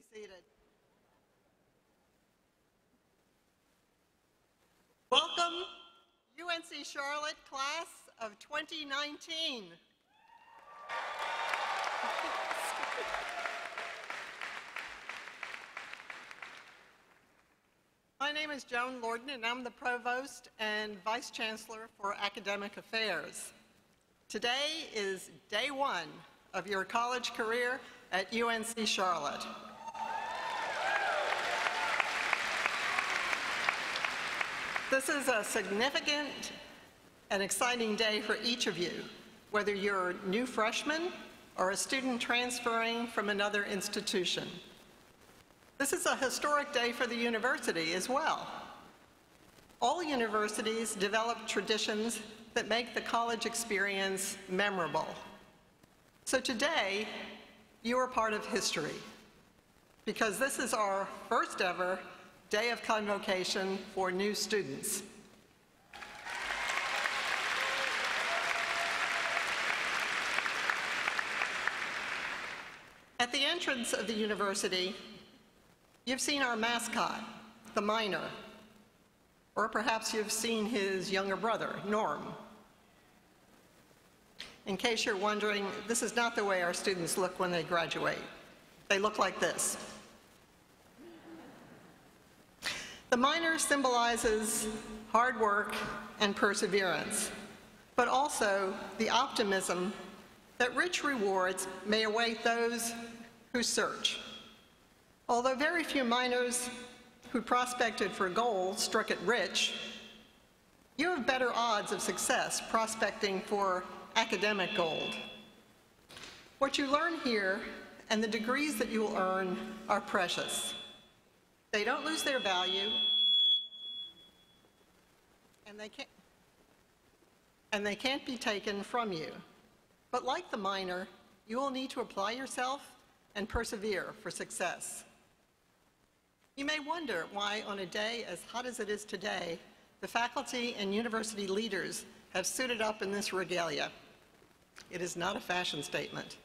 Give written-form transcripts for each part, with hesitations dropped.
be seated. Welcome, UNC Charlotte class of 2019. My name is Joan Lorden, and I'm the Provost and Vice Chancellor for Academic Affairs. Today is day one of your college career at UNC Charlotte. This is a significant and exciting day for each of you, whether you're a new freshman or a student transferring from another institution. This is a historic day for the university as well. All universities develop traditions that make the college experience memorable. So today, you are part of history, because this is our first ever Day of Convocation for new students. At the entrance of the university, you've seen our mascot, the miner, or perhaps you've seen his younger brother, Norm. In case you're wondering, this is not the way our students look when they graduate. They look like this. The miner symbolizes hard work and perseverance, but also the optimism that rich rewards may await those who search. Although very few miners who prospected for gold struck it rich, you have better odds of success prospecting for academic gold. What you learn here and the degrees that you will earn are precious. They don't lose their value, and they can't be taken from you. But like the miner, you will need to apply yourself and persevere for success. You may wonder why, on a day as hot as it is today, the faculty and university leaders have suited up in this regalia. It is not a fashion statement.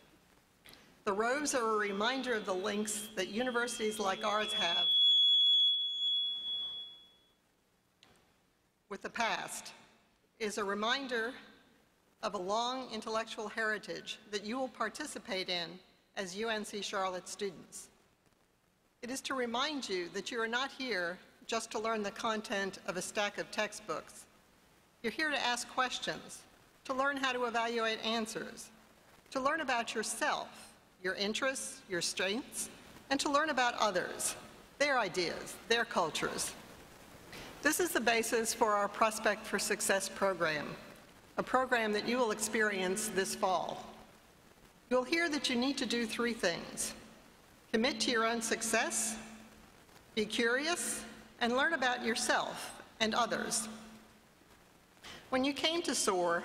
The robes are a reminder of the links that universities like ours have with the past. It is a reminder of a long intellectual heritage that you will participate in as UNC Charlotte students. It is to remind you that you are not here just to learn the content of a stack of textbooks. You're here to ask questions, to learn how to evaluate answers, to learn about yourself, your interests, your strengths, and to learn about others, their ideas, their cultures. This is the basis for our Prospect for Success program, a program that you will experience this fall. You'll hear that you need to do three things: commit to your own success, be curious, and learn about yourself and others. When you came to SOAR,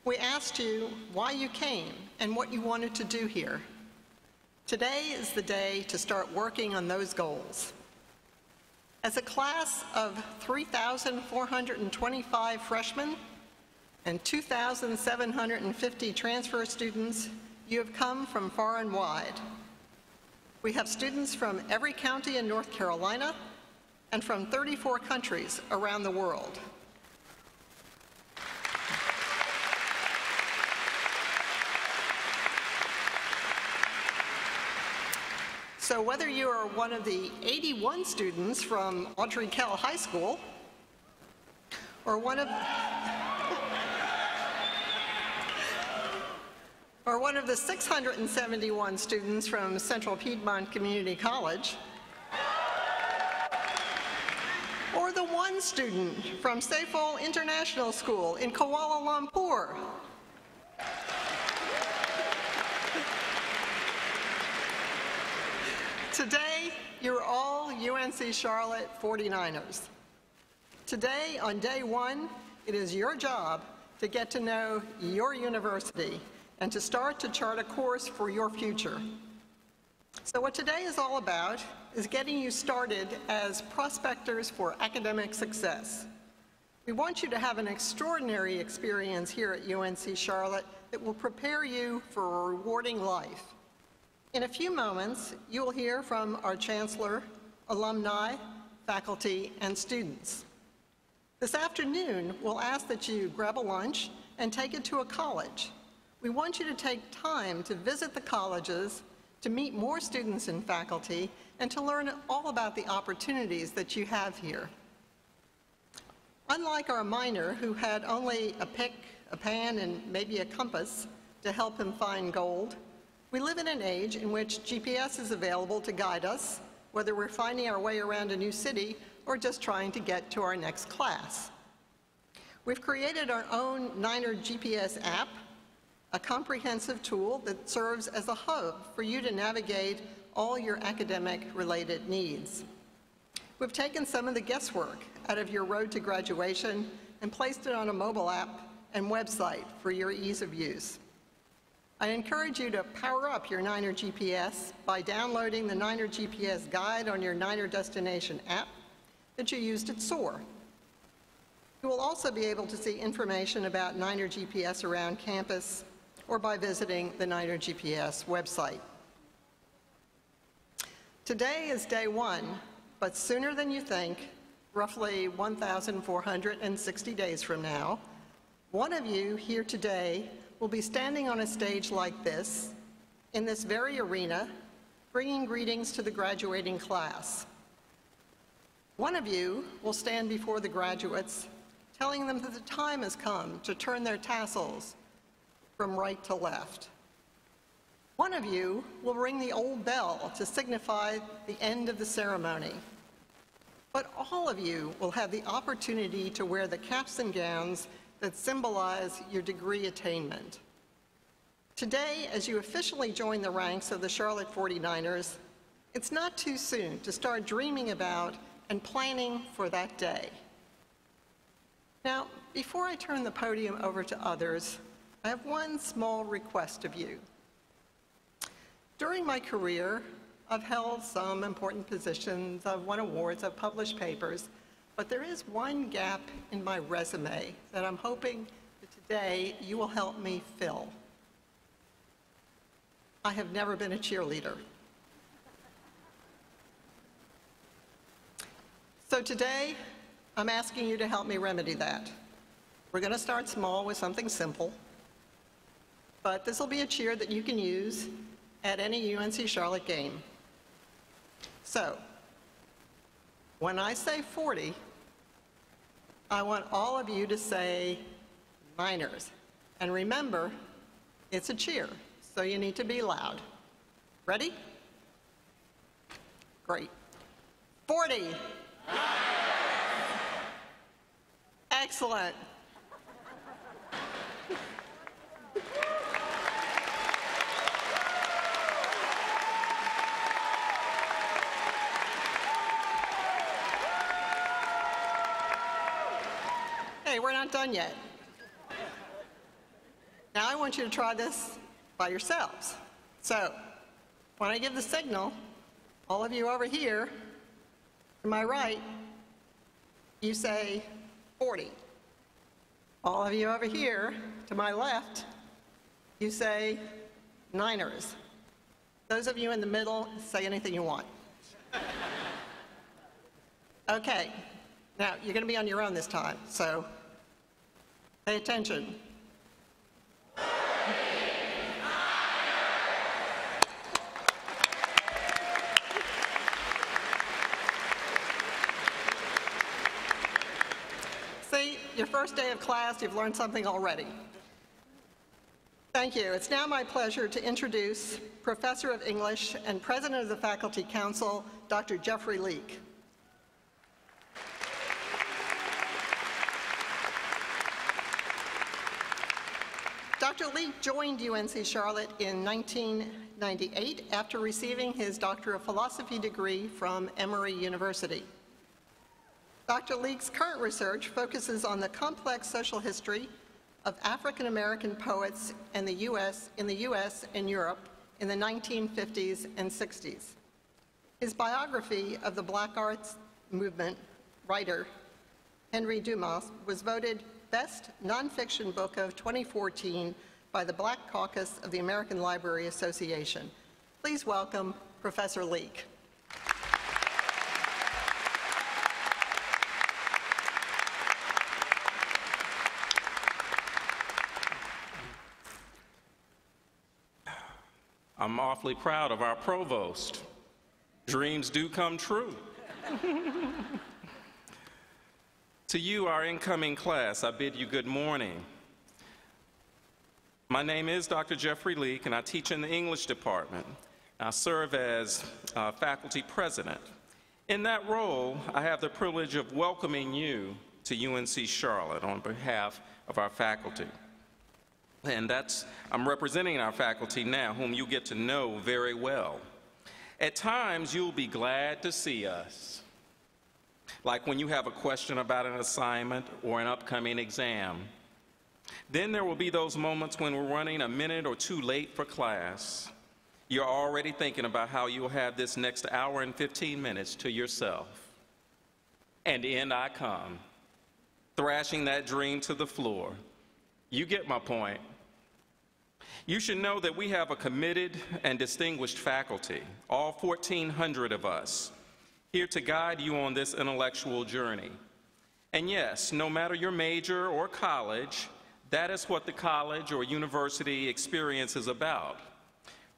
we asked you why you came and what you wanted to do here. Today is the day to start working on those goals. As a class of 3,425 freshmen and 2,750 transfer students, you have come from far and wide. We have students from every county in North Carolina and from 34 countries around the world. So whether you are one of the 81 students from Audrey Kell High School, or one of the 671 students from Central Piedmont Community College, or the one student from Seyful International School in Kuala Lumpur, today, you're all UNC Charlotte 49ers. Today, on day one, it is your job to get to know your university and to start to chart a course for your future. So what today is all about is getting you started as prospectors for academic success. We want you to have an extraordinary experience here at UNC Charlotte that will prepare you for a rewarding life. In a few moments, you will hear from our Chancellor, alumni, faculty, and students. This afternoon, we'll ask that you grab a lunch and take it to a college. We want you to take time to visit the colleges, to meet more students and faculty, and to learn all about the opportunities that you have here. Unlike our miner, who had only a pick, a pan, and maybe a compass to help him find gold, we live in an age in which GPS is available to guide us, whether we're finding our way around a new city or just trying to get to our next class. We've created our own Niner GPS app, a comprehensive tool that serves as a hub for you to navigate all your academic-related needs. We've taken some of the guesswork out of your road to graduation and placed it on a mobile app and website for your ease of use. I encourage you to power up your Niner GPS by downloading the Niner GPS guide on your Niner Destination app that you used at SOAR. You will also be able to see information about Niner GPS around campus or by visiting the Niner GPS website. Today is day one, but sooner than you think, roughly 1,460 days from now, one of you here today will be standing on a stage like this, in this very arena, bringing greetings to the graduating class. One of you will stand before the graduates, telling them that the time has come to turn their tassels from right to left. One of you will ring the old bell to signify the end of the ceremony. But all of you will have the opportunity to wear the caps and gowns that symbolize your degree attainment. Today, as you officially join the ranks of the Charlotte 49ers, it's not too soon to start dreaming about and planning for that day. Now, before I turn the podium over to others, I have one small request of you. During my career, I've held some important positions, I've won awards, I've published papers, but there is one gap in my resume that I'm hoping that today you will help me fill. I have never been a cheerleader. So today, I'm asking you to help me remedy that. We're going to start small with something simple, but this will be a cheer that you can use at any UNC Charlotte game. So, when I say 40, I want all of you to say Niners. And remember, it's a cheer, so you need to be loud. Ready? Great. 40. Excellent. Hey, we're not done yet. Now I want you to try this by yourselves. So, when I give the signal, all of you over here, to my right, you say 40. All of you over here, to my left, you say Niners. Those of you in the middle, say anything you want. Okay, now you're going to be on your own this time, so pay attention. See, your first day of class, you've learned something already. Thank you. It's now my pleasure to introduce Professor of English and President of the Faculty Council, Dr. Jeffrey Leake. Dr. Leake joined UNC Charlotte in 1998 after receiving his Doctor of Philosophy degree from Emory University. Dr. Leake's current research focuses on the complex social history of African American poets in the U.S. and Europe in the 1950s and 60s. His biography of the Black Arts Movement writer Henry Dubois was voted Best Nonfiction Book of 2014 by the Black Caucus of the American Library Association. Please welcome Professor Leek. I'm awfully proud of our provost. Dreams do come true. To you, our incoming class, I bid you good morning. My name is Dr. Jeffrey Leek, and I teach in the English department. I serve as faculty president. In that role, I have the privilege of welcoming you to UNC Charlotte on behalf of our faculty. And I'm representing our faculty now, whom you get to know very well. At times, you'll be glad to see us, like when you have a question about an assignment or an upcoming exam. Then there will be those moments when we're running a minute or two late for class. You're already thinking about how you'll have this next hour and 15 minutes to yourself. And in I come, thrashing that dream to the floor. You get my point. You should know that we have a committed and distinguished faculty, all 1,400 of us, here to guide you on this intellectual journey. And yes, no matter your major or college, that is what the college or university experience is about,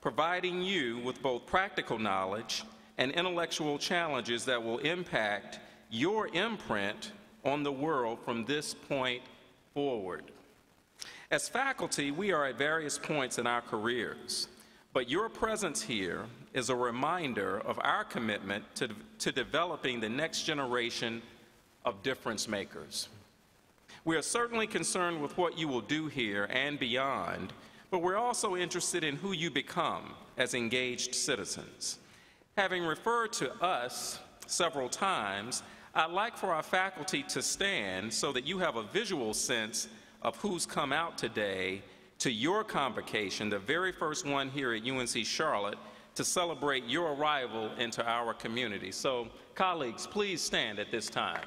providing you with both practical knowledge and intellectual challenges that will impact your imprint on the world from this point forward. As faculty, we are at various points in our careers, but your presence here is a reminder of our commitment to developing the next generation of difference makers. We are certainly concerned with what you will do here and beyond, but we're also interested in who you become as engaged citizens. Having referred to us several times, I'd like for our faculty to stand so that you have a visual sense of who's come out today to your convocation, the very first one here at UNC Charlotte, to celebrate your arrival into our community. So, colleagues, please stand at this time.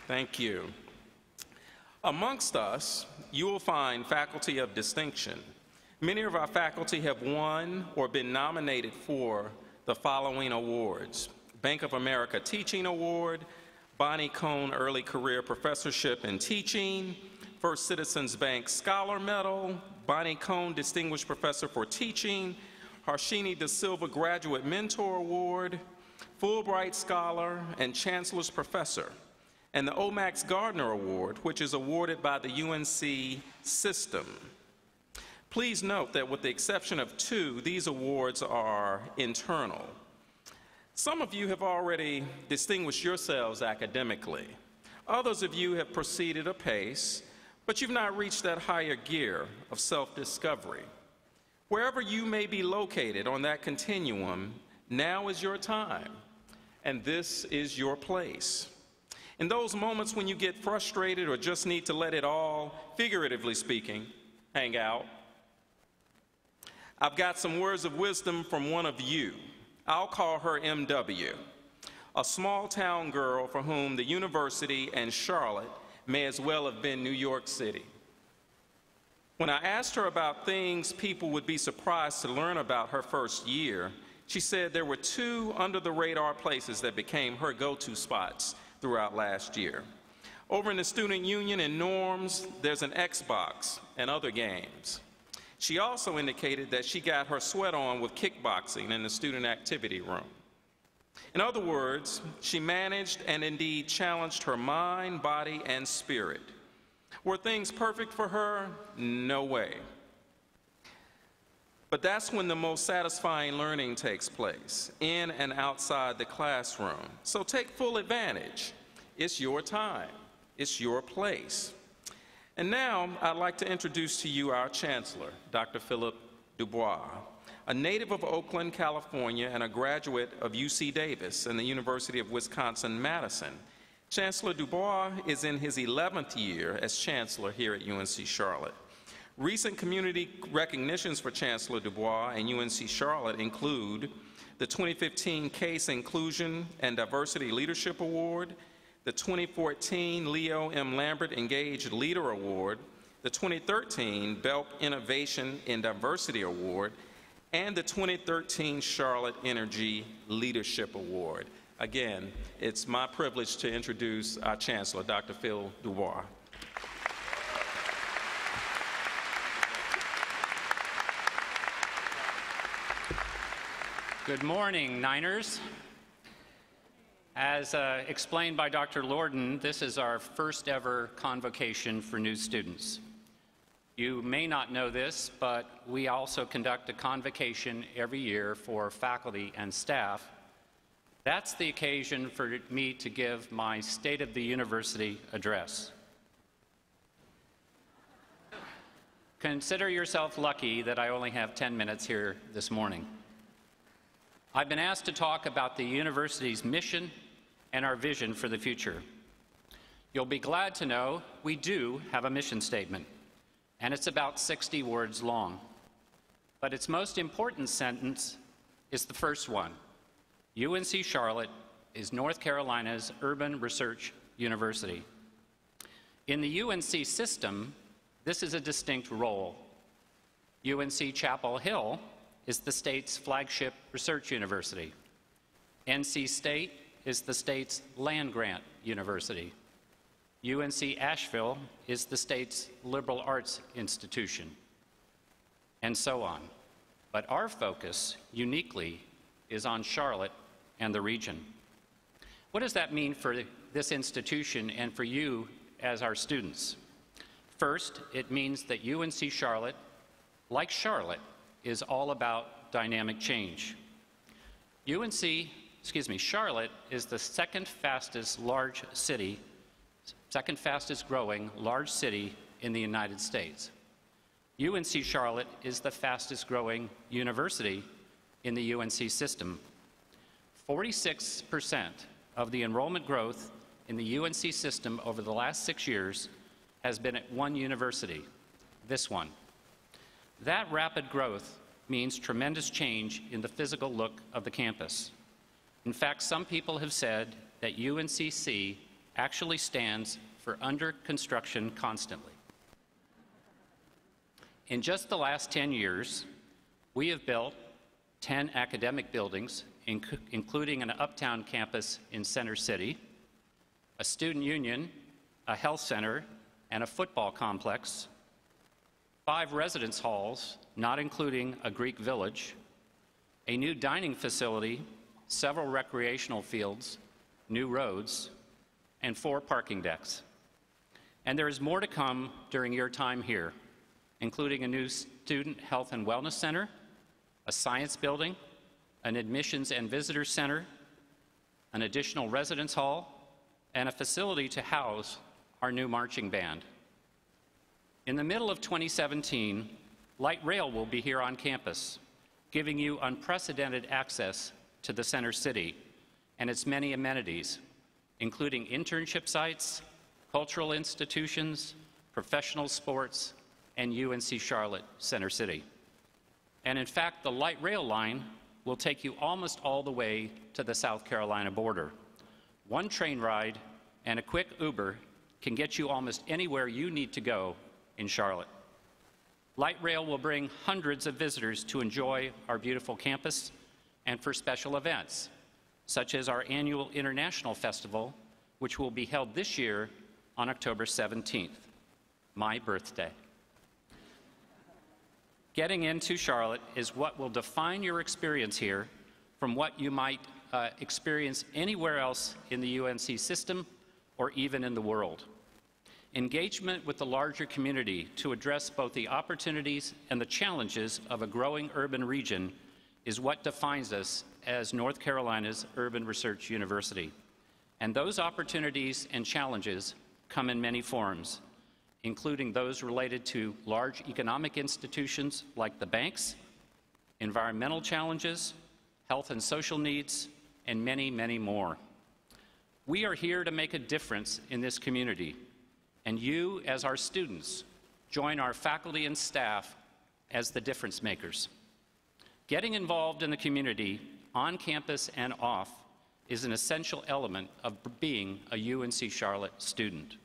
Thank you. Amongst us, you will find faculty of distinction. Many of our faculty have won or been nominated for the following awards: Bank of America Teaching Award, Bonnie Cone Early Career Professorship in Teaching, First Citizens Bank Scholar Medal, Bonnie Cone Distinguished Professor for Teaching, Harshini Da Silva Graduate Mentor Award, Fulbright Scholar, and Chancellor's Professor, and the Omax Gardner Award, which is awarded by the UNC system. Please note that with the exception of two, these awards are internal. Some of you have already distinguished yourselves academically. Others of you have proceeded apace, but you've not reached that higher gear of self-discovery. Wherever you may be located on that continuum, now is your time, and this is your place. In those moments when you get frustrated or just need to let it all, figuratively speaking, hang out, I've got some words of wisdom from one of you. I'll call her MW, a small town girl for whom the university and Charlotte may as well have been New York City. When I asked her about things people would be surprised to learn about her first year, she said there were two under-the-radar places that became her go-to spots throughout last year. Over in the student union in Norms, there's an Xbox and other games. She also indicated that she got her sweat on with kickboxing in the student activity room. In other words, she managed and indeed challenged her mind, body, and spirit. Were things perfect for her? No way. But that's when the most satisfying learning takes place, in and outside the classroom. So take full advantage. It's your time. It's your place. And now I'd like to introduce to you our Chancellor, Dr. Philip Dubois, a native of Oakland, California, and a graduate of UC Davis and the University of Wisconsin-Madison. Chancellor Dubois is in his 11th year as Chancellor here at UNC Charlotte. Recent community recognitions for Chancellor Dubois and UNC Charlotte include the 2015 Case Inclusion and Diversity Leadership Award, the 2014 Leo M. Lambert Engaged Leader Award, the 2013 Belk Innovation in Diversity Award, and the 2013 Charlotte Energy Leadership Award. Again, it's my privilege to introduce our Chancellor, Dr. Phil Dubois. Good morning, Niners. As explained by Dr. Lorden, this is our first ever convocation for new students. You may not know this, but we also conduct a convocation every year for faculty and staff. That's the occasion for me to give my State of the University address. Consider yourself lucky that I only have 10 minutes here this morning. I've been asked to talk about the university's mission and our vision for the future. You'll be glad to know we do have a mission statement, and it's about 60 words long. But its most important sentence is the first one. UNC Charlotte is North Carolina's urban research university. In the UNC system, this is a distinct role. UNC Chapel Hill is the state's flagship research university. NC State is the state's land-grant university. UNC Asheville is the state's liberal arts institution, and so on. But our focus, uniquely, is on Charlotte and the region. What does that mean for this institution and for you as our students? First, it means that UNC Charlotte, like Charlotte, is all about dynamic change. Charlotte is the second fastest growing large city in the United States. UNC Charlotte is the fastest growing university in the UNC system. 46% of the enrollment growth in the UNC system over the last 6 years has been at one university, this one. That rapid growth means tremendous change in the physical look of the campus. In fact, some people have said that UNCC actually stands for under construction constantly. In just the last 10 years, we have built 10 academic buildings, including an uptown campus in Center City, a student union, a health center, and a football complex, 5 residence halls, not including a Greek village, a new dining facility, several recreational fields, new roads, and 4 parking decks. And there is more to come during your time here, including a new student health and wellness center, a science building, an admissions and visitor center, an additional residence hall, and a facility to house our new marching band. In the middle of 2017, light rail will be here on campus, giving you unprecedented access to the Center City and its many amenities, including internship sites, cultural institutions, professional sports, and UNC Charlotte Center City. And in fact, the light rail line will take you almost all the way to the South Carolina border. One train ride and a quick Uber can get you almost anywhere you need to go in Charlotte. Light rail will bring hundreds of visitors to enjoy our beautiful campus and for special events, such as our annual International Festival, which will be held this year on October 17th, my birthday. Getting into Charlotte is what will define your experience here from what you might experience anywhere else in the UNC system or even in the world. Engagement with the larger community to address both the opportunities and the challenges of a growing urban region is what defines us as North Carolina's Urban Research University. And those opportunities and challenges come in many forms, including those related to large economic institutions like the banks, environmental challenges, health and social needs, and many, many more. We are here to make a difference in this community, and you, as our students, join our faculty and staff as the difference makers. Getting involved in the community on campus and off, is an essential element of being a UNC Charlotte student.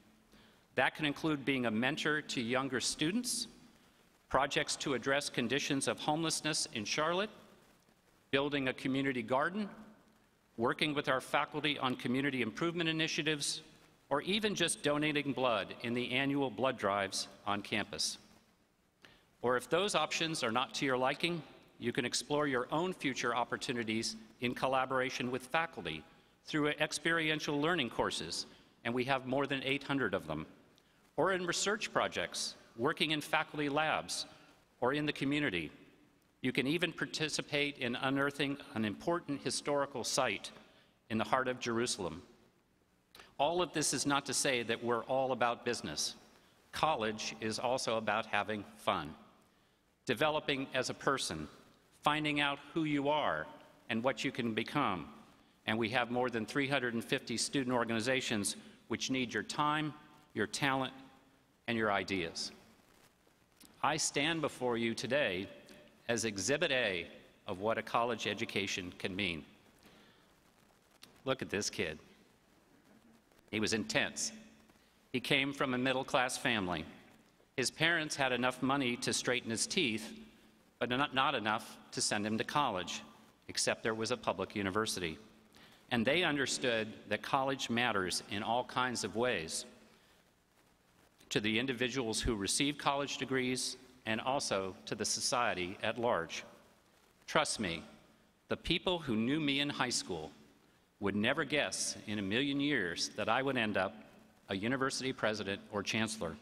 That can include being a mentor to younger students, projects to address conditions of homelessness in Charlotte, building a community garden, working with our faculty on community improvement initiatives, or even just donating blood in the annual blood drives on campus. Or if those options are not to your liking, you can explore your own future opportunities in collaboration with faculty through experiential learning courses, and we have more than 800 of them, or in research projects, working in faculty labs, or in the community. You can even participate in unearthing an important historical site in the heart of Jerusalem. All of this is not to say that we're all about business. College is also about having fun, developing as a person, finding out who you are and what you can become. And we have more than 350 student organizations which need your time, your talent, and your ideas. I stand before you today as Exhibit A of what a college education can mean. Look at this kid. He was intense. He came from a middle-class family. His parents had enough money to straighten his teeth, but not enough to send him to college, except there was a public university. And they understood that college matters in all kinds of ways to the individuals who receive college degrees and also to the society at large. Trust me, the people who knew me in high school would never guess in a million years that I would end up a university president or chancellor.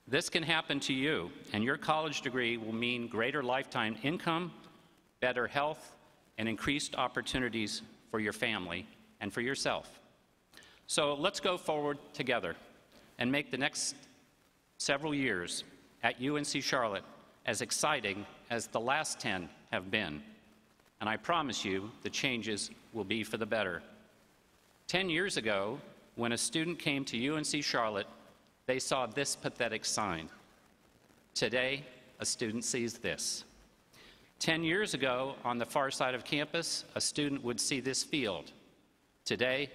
This can happen to you, and your college degree will mean greater lifetime income, better health, and increased opportunities for your family and for yourself. So let's go forward together and make the next several years at UNC Charlotte as exciting as the last 10 have been. And I promise you the changes will be for the better. 10 years ago, when a student came to UNC Charlotte, they saw this pathetic sign. Today, a student sees this. 10 years ago, on the far side of campus, a student would see this field. Today,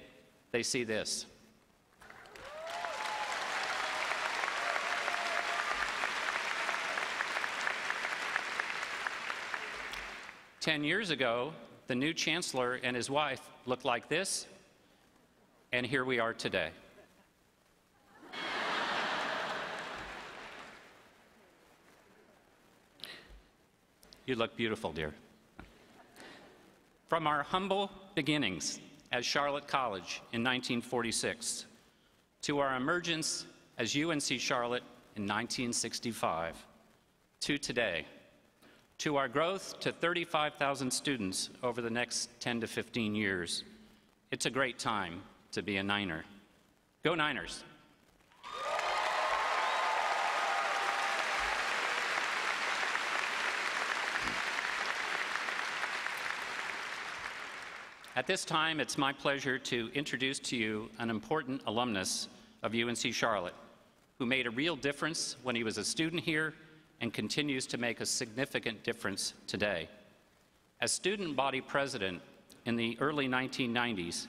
they see this. Ten years ago, the new chancellor and his wife looked like this, and here we are today. You look beautiful, dear. From our humble beginnings as Charlotte College in 1946 to our emergence as UNC Charlotte in 1965 to today, to our growth to 35,000 students over the next 10 to 15 years, it's a great time to be a Niner. Go Niners! At this time, it's my pleasure to introduce to you an important alumnus of UNC Charlotte who made a real difference when he was a student here and continues to make a significant difference today. As student body president in the early 1990s,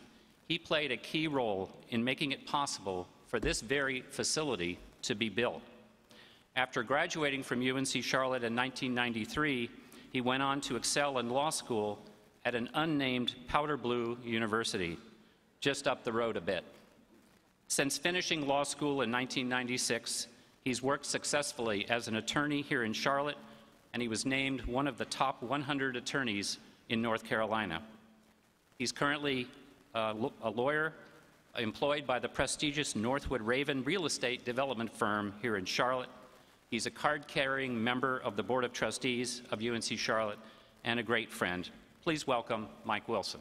he played a key role in making it possible for this very facility to be built. After graduating from UNC Charlotte in 1993, he went on to excel in law school at an unnamed powder blue university, just up the road a bit. Since finishing law school in 1996, he's worked successfully as an attorney here in Charlotte, and he was named one of the top 100 attorneys in North Carolina. He's currently a lawyer employed by the prestigious Northwood Raven real estate development firm here in Charlotte. He's a card-carrying member of the Board of Trustees of UNC Charlotte and a great friend. Please welcome Mike Wilson.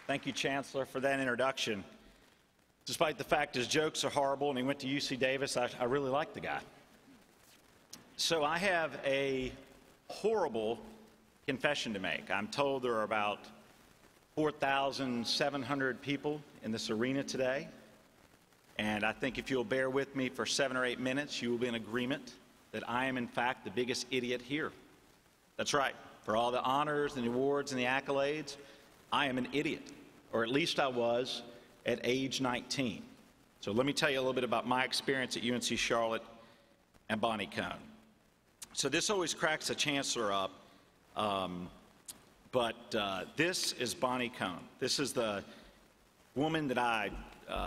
Thank you, Chancellor, for that introduction. Despite the fact his jokes are horrible and he went to UC Davis, I really like the guy. So I have a horrible confession to make. I'm told there are about 4,700 people in this arena today. And I think if you'll bear with me for 7 or 8 minutes, you will be in agreement that I am, in fact, the biggest idiot here. That's right. For all the honors and the awards and the accolades, I am an idiot, or at least I was at age 19. So let me tell you a little bit about my experience at UNC Charlotte and Bonnie Cone. So this always cracks the Chancellor up, but this is Bonnie Cone. This is the woman that I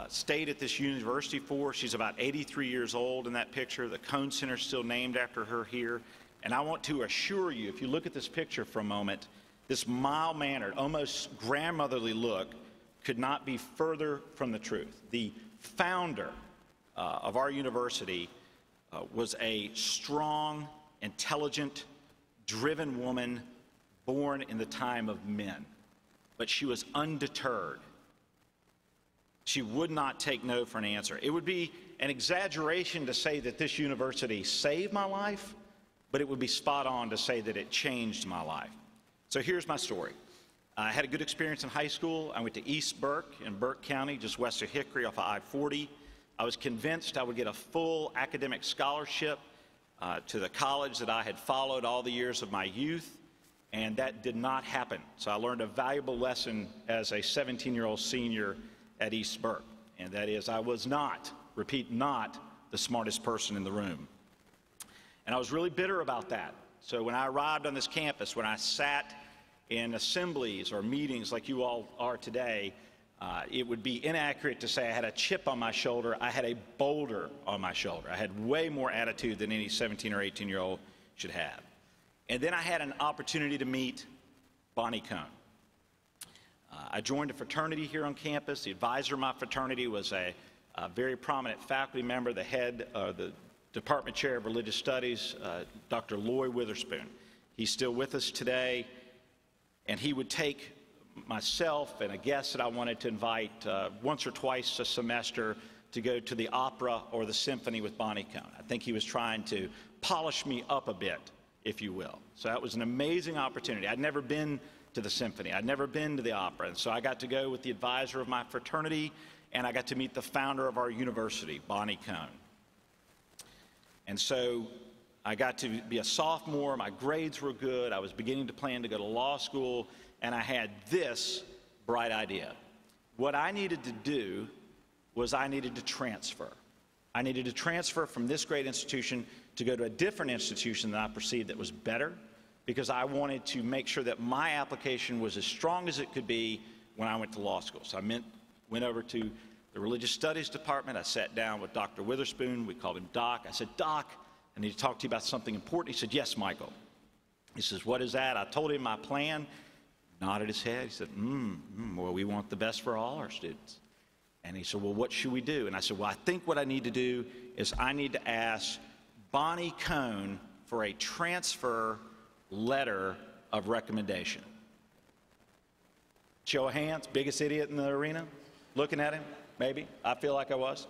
stayed at this university for. She's about 83 years old in that picture. The Cone Center is still named after her here. And I want to assure you, if you look at this picture for a moment, this mild-mannered, almost grandmotherly look could not be further from the truth. The founder of our university was a strong, intelligent, driven woman born in the time of men. But she was undeterred. She would not take no for an answer. It would be an exaggeration to say that this university saved my life, but it would be spot on to say that it changed my life. So here's my story. I had a good experience in high school. I went to East Burke in Burke County, just west of Hickory off of I-40. I was convinced I would get a full academic scholarship to the college that I had followed all the years of my youth, and that did not happen. So I learned a valuable lesson as a 17-year-old senior at East Burke, and that is I was not, repeat, not the smartest person in the room. And I was really bitter about that. So when I arrived on this campus, when I sat in assemblies or meetings like you all are today, it would be inaccurate to say I had a chip on my shoulder. I had a boulder on my shoulder. I had way more attitude than any 17 or 18-year-old should have. And then I had an opportunity to meet Bonnie Cone. I joined a fraternity here on campus. The advisor of my fraternity was a very prominent faculty member, the head of the Department Chair of Religious Studies, Dr. Lloyd Witherspoon. He's still with us today, and he would take myself and a guest that I wanted to invite once or twice a semester to go to the opera or the symphony with Bonnie Cone. I think he was trying to polish me up a bit, if you will. So that was an amazing opportunity. I'd never been to the symphony. I'd never been to the opera. And so I got to go with the advisor of my fraternity, and I got to meet the founder of our university, Bonnie Cone. And so I got to be a sophomore. My grades were good. I was beginning to plan to go to law school, and I had this bright idea. What I needed to do was I needed to transfer. I needed to transfer from this great institution to go to a different institution that I perceived that was better, because I wanted to make sure that my application was as strong as it could be when I went to law school. So I went over to the Religious Studies Department. I sat down with Dr. Witherspoon. We called him Doc. I said, Doc, I need to talk to you about something important. He said, yes, Michael. He says, what is that? I told him my plan. Nodded his head. He said, well, we want the best for all our students. And he said, well, what should we do? And I said, well, I think what I need to do is I need to ask Bonnie Cone for a transfer letter of recommendation. Show of hands, biggest idiot in the arena? Looking at him, maybe. I feel like I was.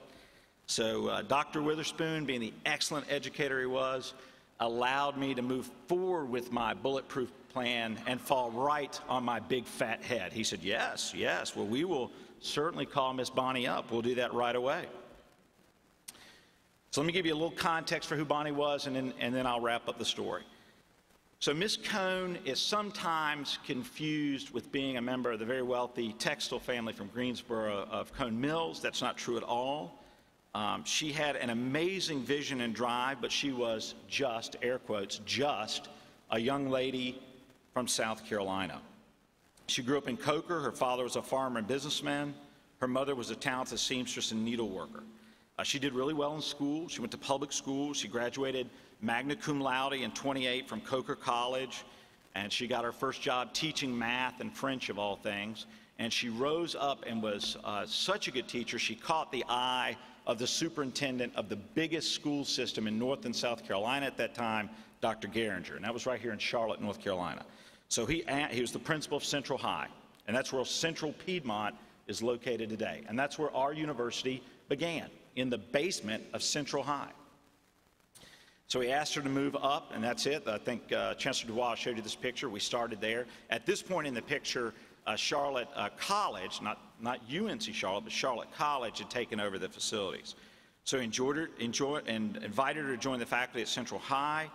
So Dr. Witherspoon, being the excellent educator he was, allowed me to move forward with my bulletproof plan and fall right on my big fat head. He said, yes, well, we will certainly call Miss Bonnie up. We'll do that right away. So let me give you a little context for who Bonnie was, and then I'll wrap up the story. So Miss Cone is sometimes confused with being a member of the very wealthy textile family from Greensboro of Cone Mills. That's not true at all. She had an amazing vision and drive, but she was just, air quotes, just a young lady from South Carolina. She grew up in Coker. Her father was a farmer and businessman. Her mother was a talented seamstress and needleworker. She did really well in school. She went to public school. She graduated magna cum laude in 28 from Coker College, and she got her first job teaching math and French, of all things. And she rose up and was such a good teacher, she caught the eye of the superintendent of the biggest school system in North and South Carolina at that time, Dr. Geringer, and that was right here in Charlotte, North Carolina. So he was the principal of Central High, and that's where Central Piedmont is located today. And that's where our university began, in the basement of Central High. So he asked her to move up, and that's it. I think Chancellor Dubois showed you this picture. We started there. At this point in the picture, Charlotte College, not UNC Charlotte, but Charlotte College had taken over the facilities. So invited her to join the faculty at Central High.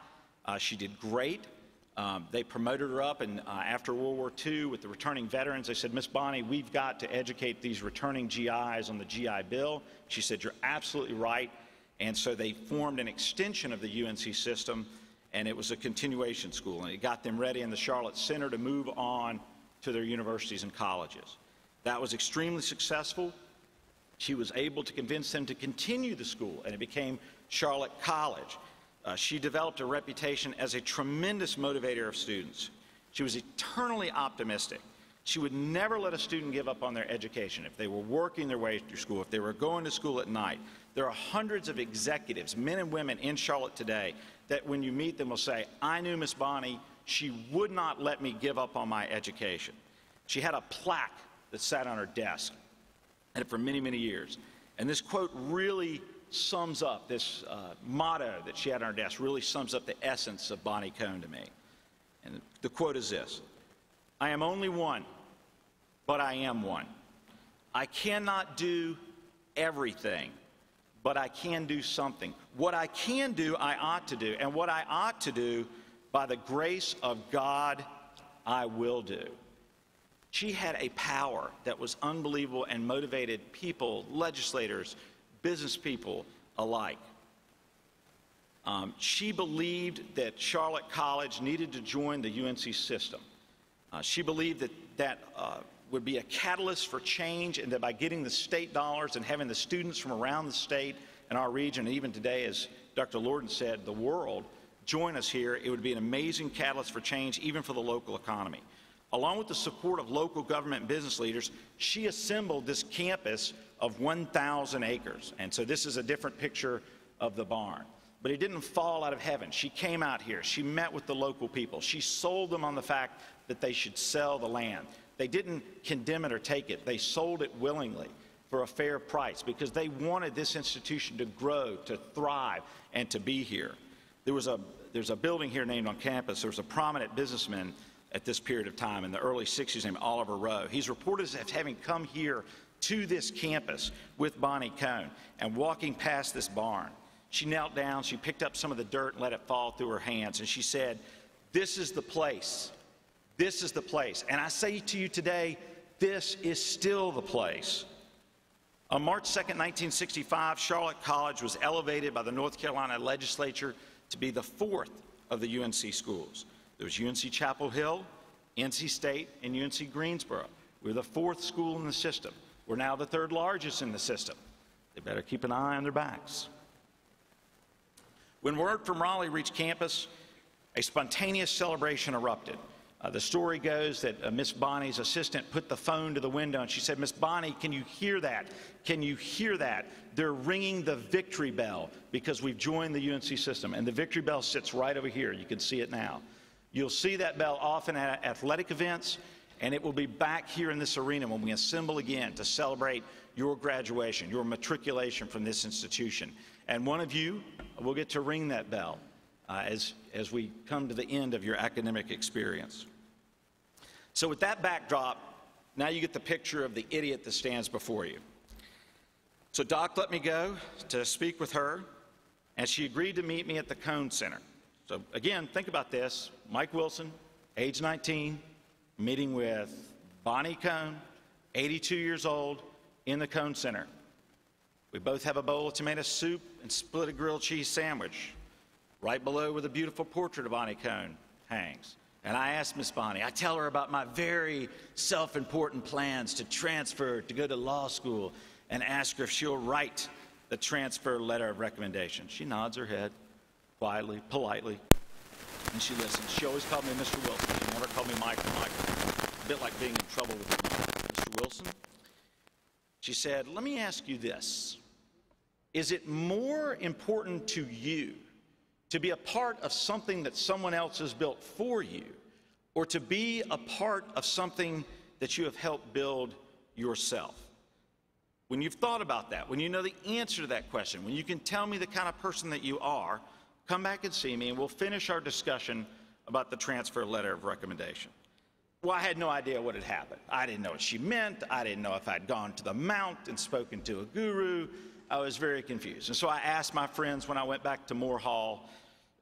She did great. They promoted her up, and after World War II, with the returning veterans, they said, Miss Bonnie, we've got to educate these returning GIs on the GI Bill. She said, you're absolutely right. And so they formed an extension of the UNC system, and it was a continuation school, and it got them ready in the Charlotte Center to move on to their universities and colleges. That was extremely successful. She was able to convince them to continue the school, and it became Charlotte College. She developed a reputation as a tremendous motivator of students. She was eternally optimistic. She would never let a student give up on their education. If they were working their way through school, if they were going to school at night, there are hundreds of executives, men and women in Charlotte today, that when you meet them will say, I knew Miss Bonnie, she would not let me give up on my education. She had a plaque that sat on her desk, and for many, many years. And this quote really sums up, this motto that she had on her desk really sums up the essence of Bonnie Cone to me. And the quote is this: I am only one, but I am one. I cannot do everything, but I can do something. What I can do, I ought to do. And what I ought to do, by the grace of God, I will do. She had a power that was unbelievable and motivated people, legislators, business people alike. She believed that Charlotte College needed to join the UNC system. She believed that that would be a catalyst for change, and that by getting the state dollars and having the students from around the state and our region, and even today, as Dr. Lorden said, the world, join us here, it would be an amazing catalyst for change, even for the local economy. Along with the support of local government and business leaders, she assembled this campus of 1,000 acres. And so this is a different picture of the barn. But it didn't fall out of heaven. She came out here. She met with the local people. She sold them on the fact that they should sell the land. They didn't condemn it or take it. They sold it willingly for a fair price because they wanted this institution to grow, to thrive, and to be here. There's a building here named on campus. There was a prominent businessman at this period of time in the early 60s named Oliver Rowe. He's reported as having come here to this campus with Bonnie Cone and walking past this barn. She knelt down, she picked up some of the dirt and let it fall through her hands, and she said, "This is the place. This is the place." And I say to you today, this is still the place. On March 2nd, 1965, Charlotte College was elevated by the North Carolina legislature to be the fourth of the UNC schools. There was UNC Chapel Hill, NC State, and UNC Greensboro. We're the fourth school in the system. We're now the third largest in the system. They better keep an eye on their backs. When word from Raleigh reached campus, a spontaneous celebration erupted. The story goes that Miss Bonnie's assistant put the phone to the window and she said, "Miss Bonnie, can you hear that? Can you hear that? They're ringing the victory bell because we've joined the UNC system." And the victory bell sits right over here. You can see it now. You'll see that bell often at athletic events, and it will be back here in this arena when we assemble again to celebrate your graduation, your matriculation from this institution. And one of you will get to ring that bell as we come to the end of your academic experience. So with that backdrop, now you get the picture of the idiot that stands before you. So Doc let me go to speak with her, and she agreed to meet me at the Cone Center. So again, think about this. Mike Wilson, age 19, meeting with Bonnie Cone, 82 years old, in the Cone Center. We both have a bowl of tomato soup and split a grilled cheese sandwich, right below where the beautiful portrait of Bonnie Cone hangs. And I asked Miss Bonnie, I tell her about my very self-important plans to transfer, to go to law school, and ask her if she'll write the transfer letter of recommendation. She nods her head, quietly, politely, and she listens. She always called me Mr. Wilson. She never called me Mike or Michael. A bit like being in trouble with Mr. Wilson. She said, "Let me ask you this. Is it more important to you to be a part of something that someone else has built for you, or to be a part of something that you have helped build yourself?" When you've thought about that, when you know the answer to that question, when you can tell me the kind of person that you are, come back and see me and we'll finish our discussion about the transfer letter of recommendation. Well, I had no idea what had happened. I didn't know what she meant. I didn't know if I'd gone to the Mount and spoken to a guru. I was very confused. And so I asked my friends when I went back to Moore Hall,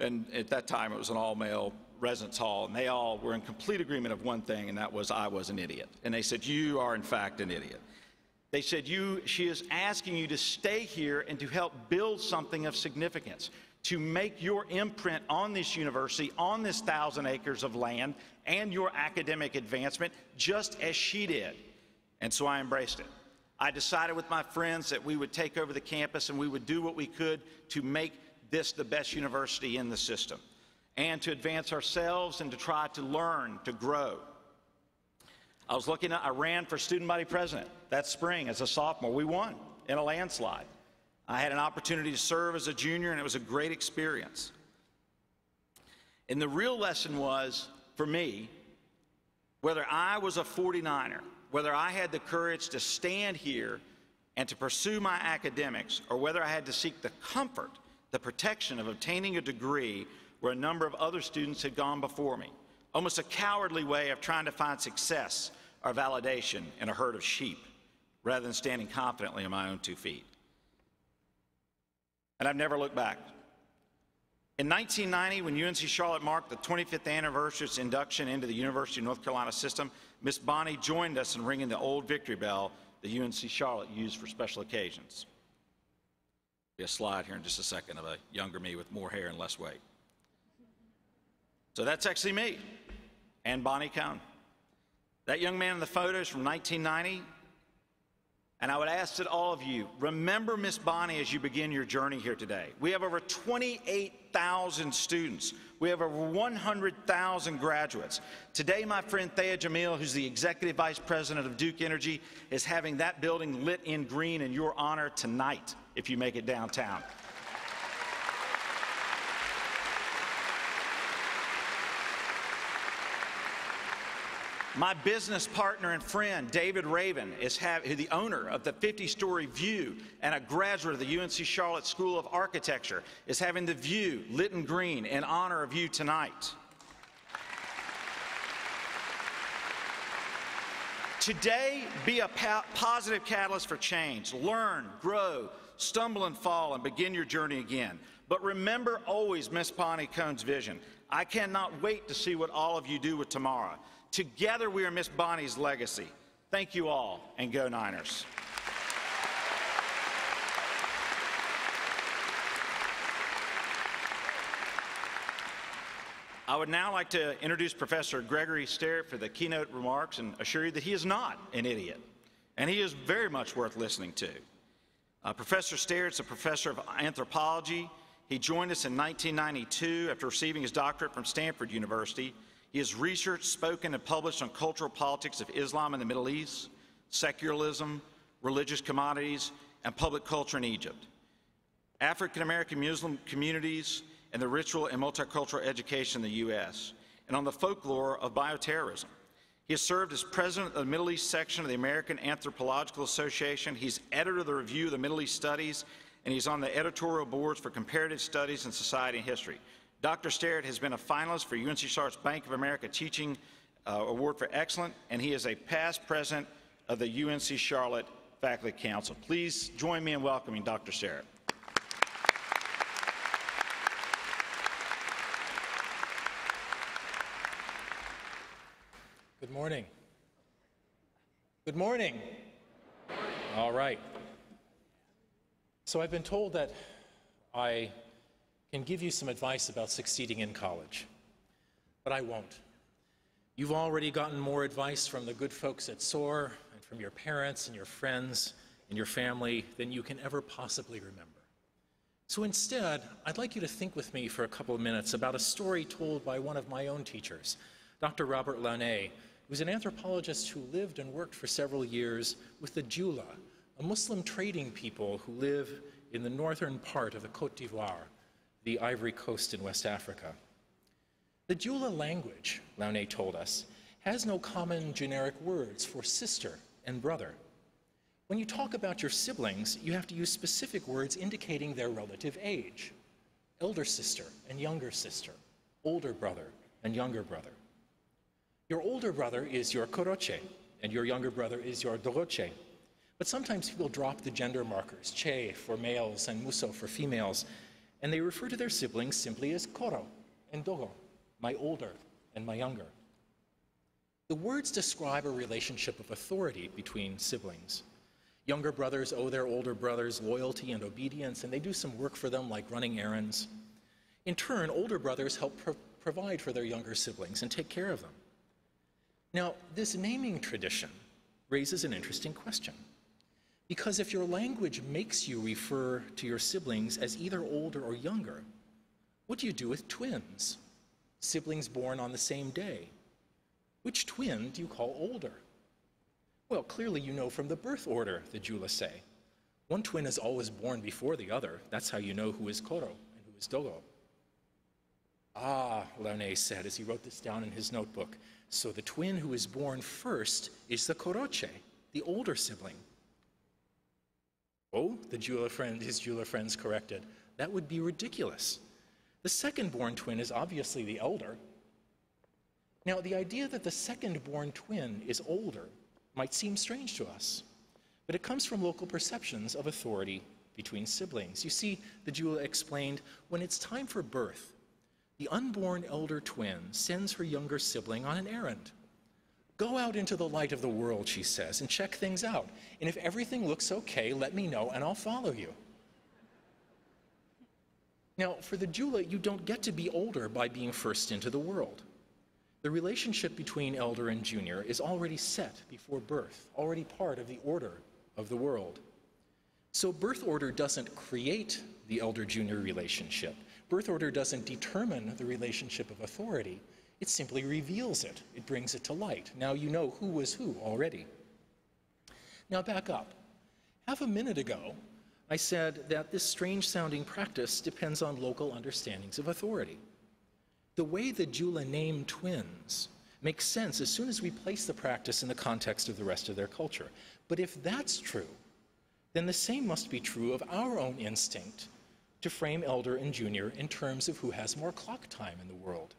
and at that time it was an all-male residence hall, and they all were in complete agreement of one thing, and that was I was an idiot. And they said, you are in fact an idiot. They said, she is asking you to stay here and to help build something of significance, to make your imprint on this university, on this 1,000 acres of land, and your academic advancement, just as she did. And so I embraced it. I decided with my friends that we would take over the campus and we would do what we could to make this the best university in the system, and to advance ourselves and to try to learn, to grow. I ran for student body president that spring as a sophomore. We won in a landslide. I had an opportunity to serve as a junior, and it was a great experience. And the real lesson was, for me, whether I was a 49er, whether I had the courage to stand here and to pursue my academics, or whether I had to seek the comfort, the protection of obtaining a degree where a number of other students had gone before me, almost a cowardly way of trying to find success or validation in a herd of sheep, rather than standing confidently on my own 2 feet. And I've never looked back. In 1990, when UNC Charlotte marked the 25th anniversary of its induction into the University of North Carolina system, Miss Bonnie joined us in ringing the old victory bell that UNC Charlotte used for special occasions. Be a slide here in just a second of a younger me with more hair and less weight. So that's actually me and Bonnie Cone. That young man in the photo is from 1990. And I would ask that all of you remember Miss Bonnie as you begin your journey here today. We have over 28,000 students. We have over 100,000 graduates. Today, my friend Thea Jamil, who's the Executive Vice President of Duke Energy, is having that building lit in green in your honor tonight, if you make it downtown. My business partner and friend, David Raven, is the owner of the 50-story View and a graduate of the UNC Charlotte School of Architecture, is having the View lit in green in honor of you tonight. Today, be a positive catalyst for change. Learn, grow, stumble and fall, and begin your journey again. But remember always Miss Bonnie Cone's vision. I cannot wait to see what all of you do with tomorrow. Together, we are Miss Bonnie's legacy. Thank you all, and go Niners. I would now like to introduce Professor Gregory Starrett for the keynote remarks and assure you that he is not an idiot, and he is very much worth listening to. Professor Starrett is a professor of anthropology. He joined us in 1992 after receiving his doctorate from Stanford University. He has researched, spoken, and published on cultural politics of Islam in the Middle East, secularism, religious commodities, and public culture in Egypt, African-American Muslim communities, and the ritual and multicultural education in the U.S., and on the folklore of bioterrorism. He has served as president of the Middle East section of the American Anthropological Association. He's editor of the Review of the Middle East Studies, and he's on the editorial boards for Comparative Studies in Society and History. Dr. Starrett has been a finalist for UNC Charlotte's Bank of America Teaching Award for Excellence, and he is a past president of the UNC Charlotte Faculty Council. Please join me in welcoming Dr. Starrett. Good morning. Good morning. All right. So I've been told that I can give you some advice about succeeding in college, but I won't. You've already gotten more advice from the good folks at SOAR and from your parents and your friends and your family than you can ever possibly remember. So instead, I'd like you to think with me for a couple of minutes about a story told by one of my own teachers, Dr. Robert Launay, who was an anthropologist who lived and worked for several years with the Jula, a Muslim trading people who live in the northern part of the Côte d'Ivoire, the Ivory Coast in West Africa. The Jula language, Launay told us, has no common generic words for sister and brother. When you talk about your siblings, you have to use specific words indicating their relative age. Elder sister and younger sister, older brother and younger brother. Your older brother is your koroche, and your younger brother is your doroche. But sometimes people drop the gender markers, che for males and muso for females, and they refer to their siblings simply as koro and dogo, my older and my younger. The words describe a relationship of authority between siblings. Younger brothers owe their older brothers loyalty and obedience, and they do some work for them like running errands. In turn, older brothers help provide for their younger siblings and take care of them. Now, this naming tradition raises an interesting question. Because if your language makes you refer to your siblings as either older or younger, what do you do with twins? Siblings born on the same day. Which twin do you call older? Well, clearly you know from the birth order, the Jula say. One twin is always born before the other. That's how you know who is Koro and who is Dogo. Ah, Launay said as he wrote this down in his notebook. So the twin who is born first is the Koroche, the older sibling. Oh, his Jula friends corrected. That would be ridiculous. The second-born twin is obviously the elder. Now, the idea that the second-born twin is older might seem strange to us, but it comes from local perceptions of authority between siblings. You see, the Jula explained, when it's time for birth, the unborn elder twin sends her younger sibling on an errand. Go out into the light of the world, she says, and check things out. And if everything looks okay, let me know and I'll follow you. Now, for the Jula, you don't get to be older by being first into the world. The relationship between elder and junior is already set before birth, already part of the order of the world. So birth order doesn't create the elder-junior relationship. Birth order doesn't determine the relationship of authority. It simply reveals it. It brings it to light. Now you know who was who already. Now back up. Half a minute ago, I said that this strange-sounding practice depends on local understandings of authority. The way the Jula name twins makes sense as soon as we place the practice in the context of the rest of their culture. But if that's true, then the same must be true of our own instinct to frame elder and junior in terms of who has more clock time in the world.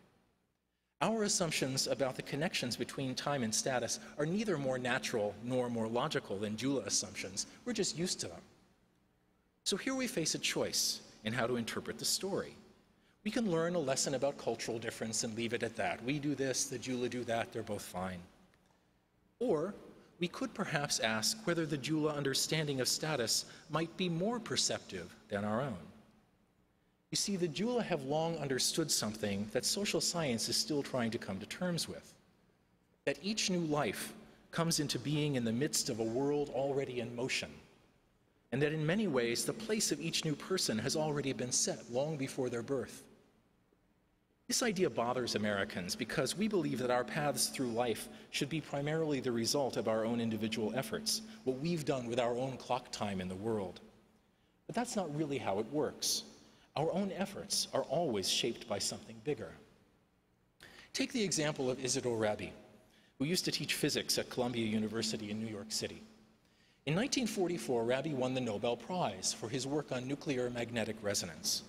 Our assumptions about the connections between time and status are neither more natural nor more logical than Jula assumptions. We're just used to them. So here we face a choice in how to interpret the story. We can learn a lesson about cultural difference and leave it at that. We do this, the Jula do that, they're both fine. Or we could perhaps ask whether the Jula understanding of status might be more perceptive than our own. You see, the Jula have long understood something that social science is still trying to come to terms with. That each new life comes into being in the midst of a world already in motion. And that in many ways, the place of each new person has already been set long before their birth. This idea bothers Americans because we believe that our paths through life should be primarily the result of our own individual efforts, what we've done with our own clock time in the world. But that's not really how it works. Our own efforts are always shaped by something bigger. Take the example of Isidore Rabi, who used to teach physics at Columbia University in New York City. In 1944, Rabi won the Nobel Prize for his work on nuclear magnetic resonance.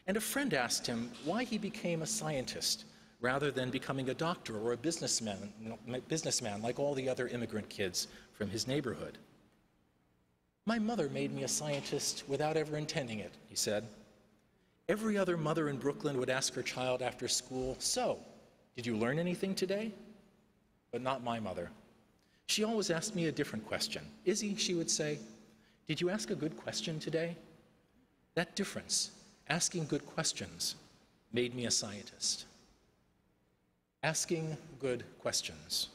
And a friend asked him why he became a scientist rather than becoming a doctor or a businessman like all the other immigrant kids from his neighborhood. "My mother made me a scientist without ever intending it," he said. Every other mother in Brooklyn would ask her child after school, "So, did you learn anything today?" But not my mother. She always asked me a different question. "Izzy," she would say, "did you ask a good question today?" That difference, asking good questions, made me a scientist. Asking good questions.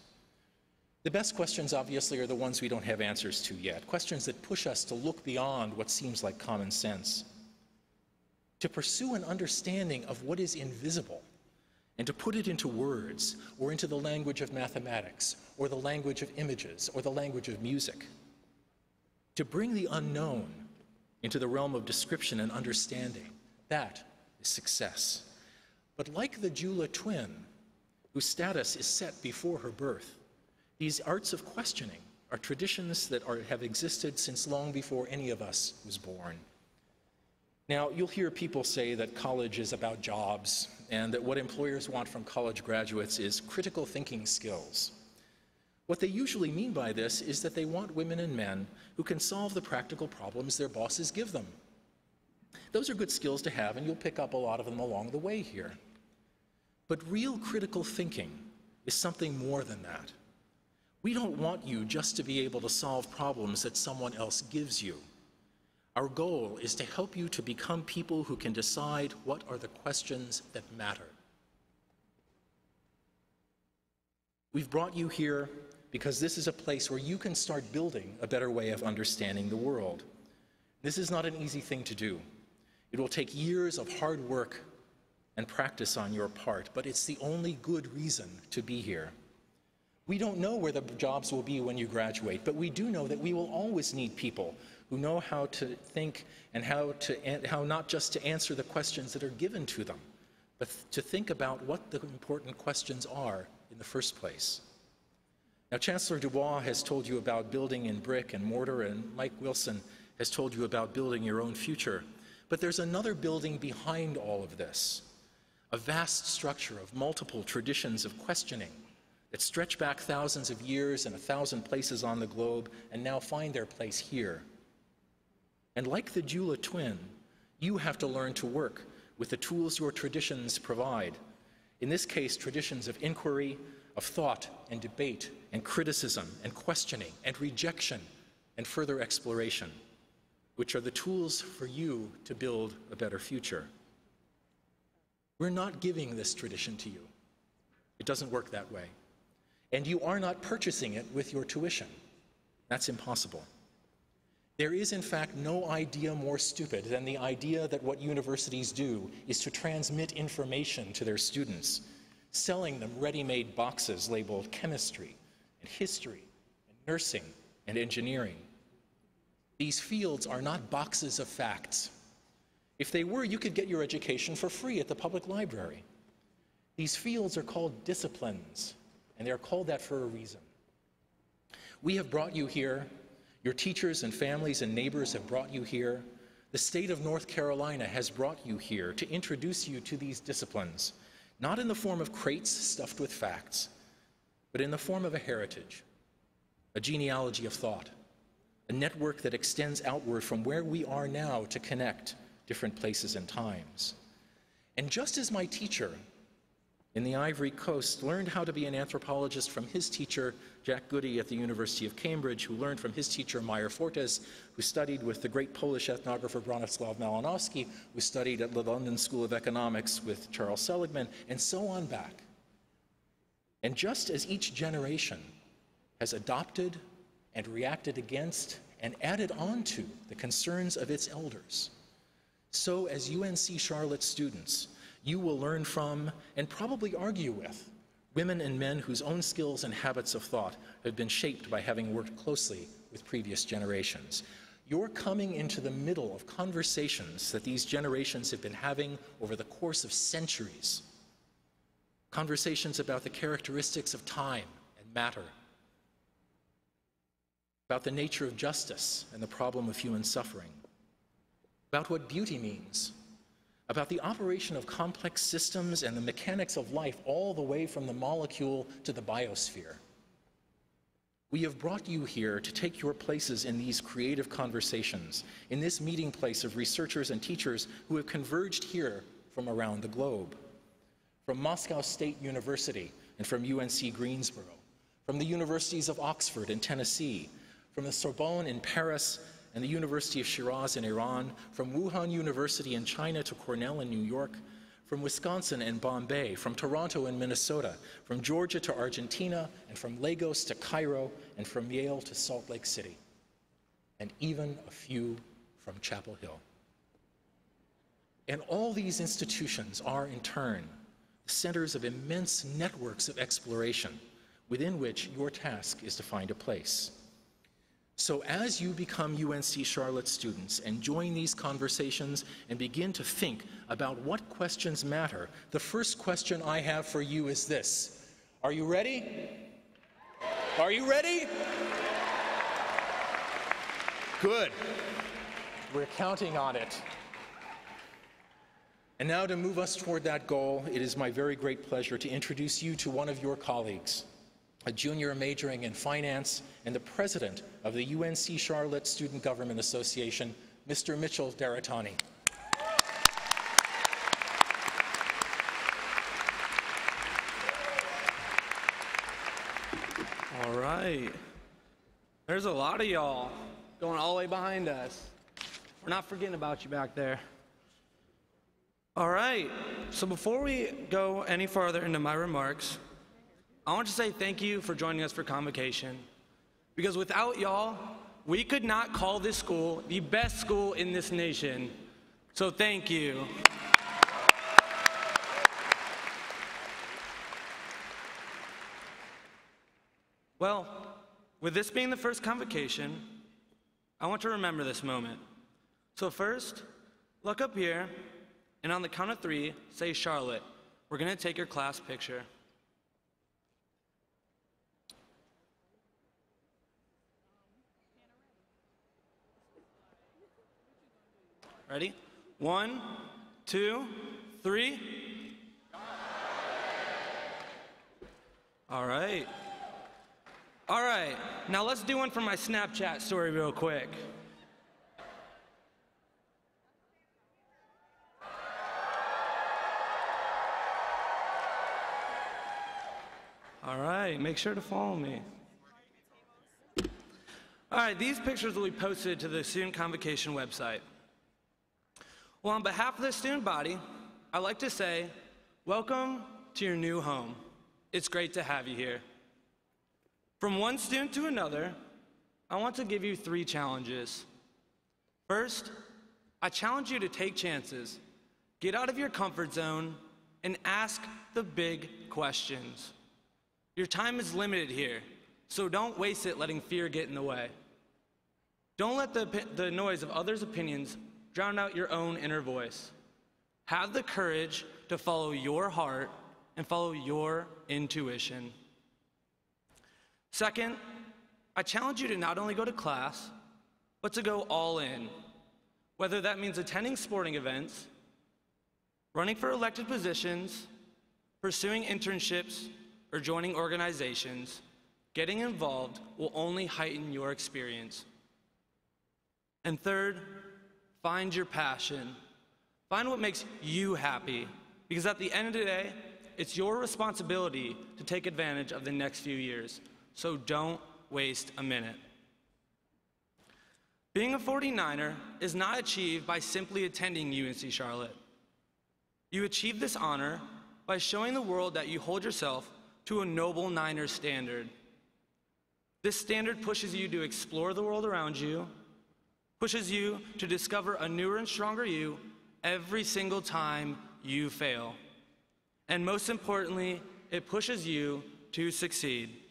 The best questions, obviously, are the ones we don't have answers to yet, questions that push us to look beyond what seems like common sense, to pursue an understanding of what is invisible, and to put it into words, or into the language of mathematics, or the language of images, or the language of music. To bring the unknown into the realm of description and understanding, that is success. But like the Jula twin, whose status is set before her birth, these arts of questioning are traditions that have existed since long before any of us was born. Now, you'll hear people say that college is about jobs, and that what employers want from college graduates is critical thinking skills. What they usually mean by this is that they want women and men who can solve the practical problems their bosses give them. Those are good skills to have, and you'll pick up a lot of them along the way here. But real critical thinking is something more than that. We don't want you just to be able to solve problems that someone else gives you. Our goal is to help you to become people who can decide what are the questions that matter. We've brought you here because this is a place where you can start building a better way of understanding the world. This is not an easy thing to do. It will take years of hard work and practice on your part, but it's the only good reason to be here. We don't know where the jobs will be when you graduate, but we do know that we will always need people who know how to think and how not just to answer the questions that are given to them, but to think about what the important questions are in the first place. Now, Chancellor Dubois has told you about building in brick and mortar, and Mike Wilson has told you about building your own future. But there's another building behind all of this, a vast structure of multiple traditions of questioning that stretch back thousands of years in 1,000 places on the globe and now find their place here. And like the Jula twin, you have to learn to work with the tools your traditions provide. In this case, traditions of inquiry, of thought and debate and criticism and questioning and rejection and further exploration, which are the tools for you to build a better future. We're not giving this tradition to you. It doesn't work that way. And you are not purchasing it with your tuition. That's impossible. There is, in fact, no idea more stupid than the idea that what universities do is to transmit information to their students, selling them ready-made boxes labeled chemistry and history and nursing and engineering. These fields are not boxes of facts. If they were, you could get your education for free at the public library. These fields are called disciplines, and they're called that for a reason. We have brought you here. Your teachers and families and neighbors have brought you here. The state of North Carolina has brought you here to introduce you to these disciplines, not in the form of crates stuffed with facts, but in the form of a heritage, a genealogy of thought, a network that extends outward from where we are now to connect different places and times. And just as my teacher in the Ivory Coast learned how to be an anthropologist from his teacher, Jack Goody at the University of Cambridge, who learned from his teacher, Meyer Fortes, who studied with the great Polish ethnographer Bronislaw Malinowski, who studied at the London School of Economics with Charles Seligman, and so on back. And just as each generation has adopted and reacted against and added on to the concerns of its elders, so as UNC Charlotte students, you will learn from and probably argue with women and men whose own skills and habits of thought have been shaped by having worked closely with previous generations. You're coming into the middle of conversations that these generations have been having over the course of centuries. Conversations about the characteristics of time and matter, about the nature of justice and the problem of human suffering, about what beauty means, about the operation of complex systems and the mechanics of life all the way from the molecule to the biosphere. We have brought you here to take your places in these creative conversations, in this meeting place of researchers and teachers who have converged here from around the globe, from Moscow State University and from UNC Greensboro, from the universities of Oxford and Tennessee, from the Sorbonne in Paris and the University of Shiraz in Iran, from Wuhan University in China to Cornell in New York, from Wisconsin and Bombay, from Toronto and Minnesota, from Georgia to Argentina, and from Lagos to Cairo, and from Yale to Salt Lake City, and even a few from Chapel Hill. And all these institutions are, in turn, centers of immense networks of exploration within which your task is to find a place. So as you become UNC Charlotte students and join these conversations and begin to think about what questions matter, the first question I have for you is this. Are you ready? Are you ready? Good. We're counting on it. And now to move us toward that goal, it is my very great pleasure to introduce you to one of your colleagues, a junior majoring in finance and the president of the UNC Charlotte Student Government Association, Mr. Mitchell Daratani. All right. There's a lot of y'all going all the way behind us. We're not forgetting about you back there. All right. So before we go any farther into my remarks, I want to say thank you for joining us for Convocation. Because without y'all, we could not call this school the best school in this nation. So thank you. Well, with this being the first Convocation, I want to remember this moment. So first, look up here, and on the count of 3, say Charlotte. We're going to take your class picture. Ready? 1, 2, 3. All right. All right, now let's do one for my Snapchat story real quick. All right, make sure to follow me. All right, these pictures will be posted to the Student Convocation website. Well, on behalf of the student body, I'd like to say, welcome to your new home. It's great to have you here. From one student to another, I want to give you 3 challenges. First, I challenge you to take chances, get out of your comfort zone, and ask the big questions. Your time is limited here, so don't waste it letting fear get in the way. Don't let the noise of others' opinions drown out your own inner voice. Have the courage to follow your heart and follow your intuition. Second, I challenge you to not only go to class, but to go all in, whether that means attending sporting events, running for elected positions, pursuing internships, or joining organizations. Getting involved will only heighten your experience. And third, find your passion. Find what makes you happy, because at the end of the day, it's your responsibility to take advantage of the next few years. So don't waste a minute. Being a 49er is not achieved by simply attending UNC Charlotte. You achieve this honor by showing the world that you hold yourself to a noble Niner standard. This standard pushes you to explore the world around you, pushes you to discover a newer and stronger you every single time you fail. And most importantly, it pushes you to succeed.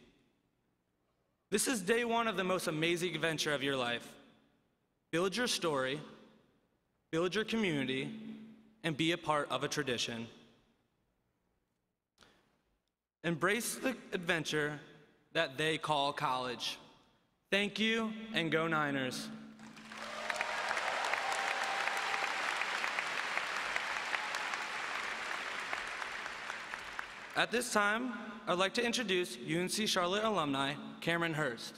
This is day 1 of the most amazing adventure of your life. Build your story, build your community, and be a part of a tradition. Embrace the adventure that they call college. Thank you, and go Niners. At this time, I'd like to introduce UNC Charlotte alumni, Cameron Hurst.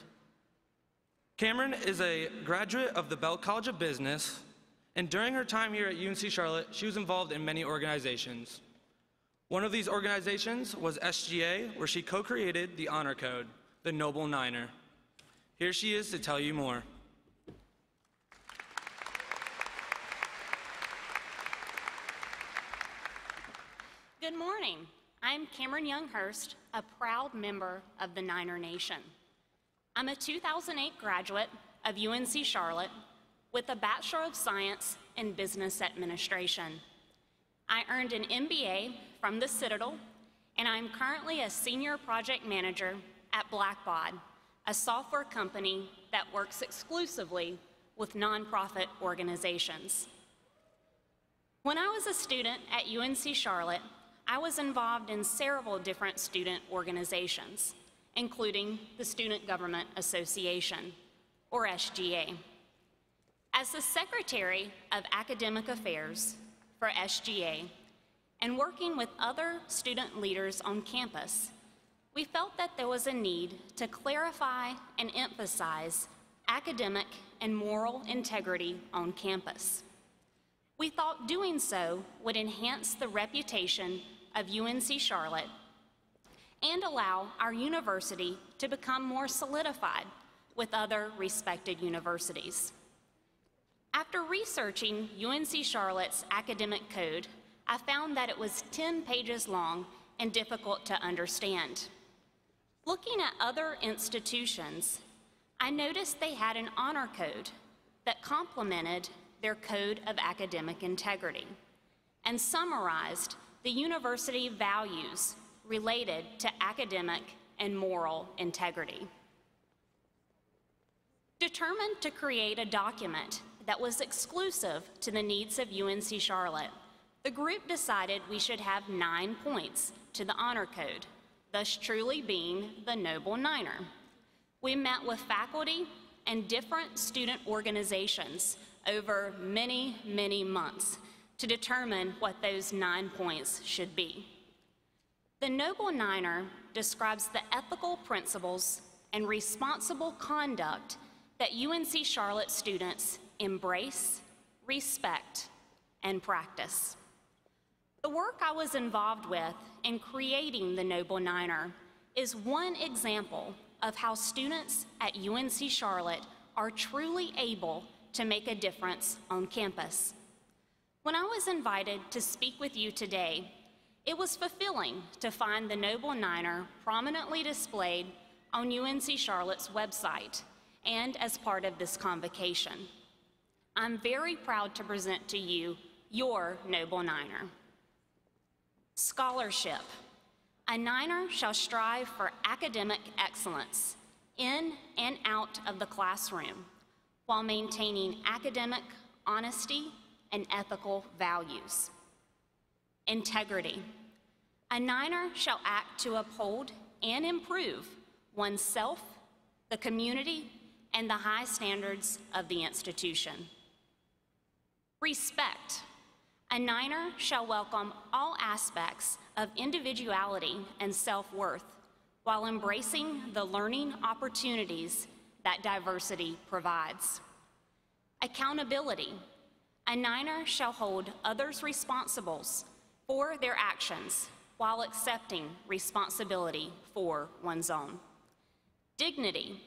Cameron is a graduate of the Bell College of Business, and during her time here at UNC Charlotte, she was involved in many organizations. One of these organizations was SGA, where she co-created the Honor Code, the Noble Niner. Here she is to tell you more. Good morning. I'm Cameron Young Hurst, a proud member of the Niner Nation. I'm a 2008 graduate of UNC Charlotte with a Bachelor of Science in Business Administration. I earned an MBA from the Citadel, and I'm currently a senior project manager at Blackbaud, a software company that works exclusively with nonprofit organizations. When I was a student at UNC Charlotte, I was involved in several different student organizations, including the Student Government Association, or SGA. As the Secretary of Academic Affairs for SGA, and working with other student leaders on campus, we felt that there was a need to clarify and emphasize academic and moral integrity on campus. We thought doing so would enhance the reputation of UNC Charlotte and allow our university to become more solidified with other respected universities. After researching UNC Charlotte's academic code, I found that it was 10 pages long and difficult to understand. Looking at other institutions, I noticed they had an honor code that complemented their code of academic integrity and summarized the university values related to academic and moral integrity. Determined to create a document that was exclusive to the needs of UNC Charlotte, the group decided we should have 9 points to the honor code, thus truly being the Noble Niner. We met with faculty and different student organizations over many, many months to determine what those 9 points should be. The Noble Niner describes the ethical principles and responsible conduct that UNC Charlotte students embrace, respect, and practice. The work I was involved with in creating the Noble Niner is one example of how students at UNC Charlotte are truly able to make a difference on campus. When I was invited to speak with you today, it was fulfilling to find the Noble Niner prominently displayed on UNC Charlotte's website and as part of this convocation. I'm very proud to present to you your Noble Niner. Scholarship. A Niner shall strive for academic excellence in and out of the classroom while maintaining academic honesty and ethical values. Integrity. A Niner shall act to uphold and improve oneself, the community, and the high standards of the institution. Respect. A Niner shall welcome all aspects of individuality and self-worth while embracing the learning opportunities that diversity provides. Accountability. A Niner shall hold others responsible for their actions while accepting responsibility for one's own. Dignity.